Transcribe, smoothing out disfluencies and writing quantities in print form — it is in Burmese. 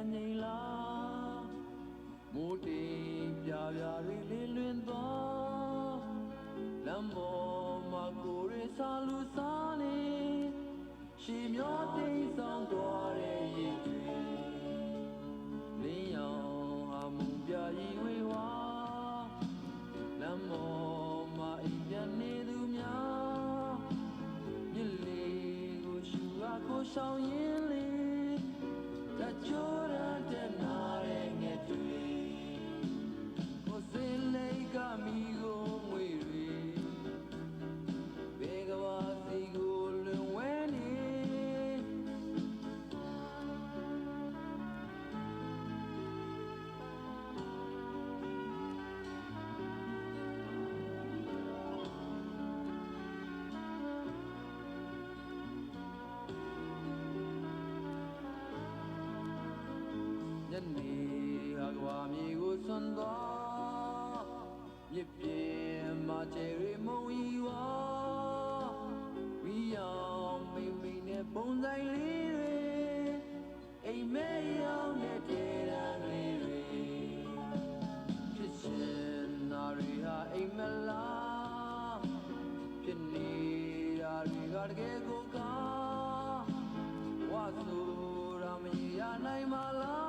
ပြန်ငိမ်လားမိုးတေးပြပြတွေလေးလွင်သွားလမ်းပေါ်မှာကိုယ်ရစားလူစားနေရှည်မျောတိမ်ဆောင်သွားတဲ့ရင်တွေလင်းရောင်ဟာမူပြရီဝေဝါလမ်းပေါ်မှာအိမ်ပြန်နေသူများမြစ်လေးကိုရှူအားကိုရှောင်ရင်းလေးတချို့ရတဲ့နာတဲ့ငယ်တွေကိုစင်လေးကမိကိုငွေတွေဘေကဘာစီကိုလွန်ဝဲနေညနေဟာကဘာမြေကိုဆွမ်းသွားမြစ်ပြင်မှာကျယ်ရီမုံရီဝါဝီယောင်မိမိနဲ့ပုံဆိုင်လေးတွေအိမ်မဲရောင်နဲ့တဲတန်းလေးတွေဖြစ်ရှင်နာရီဟာအိမ်မလားဖြစ်နေတာတွေကတကယ်ကိုကဝါဆိုတာမရနိုင်ပါလား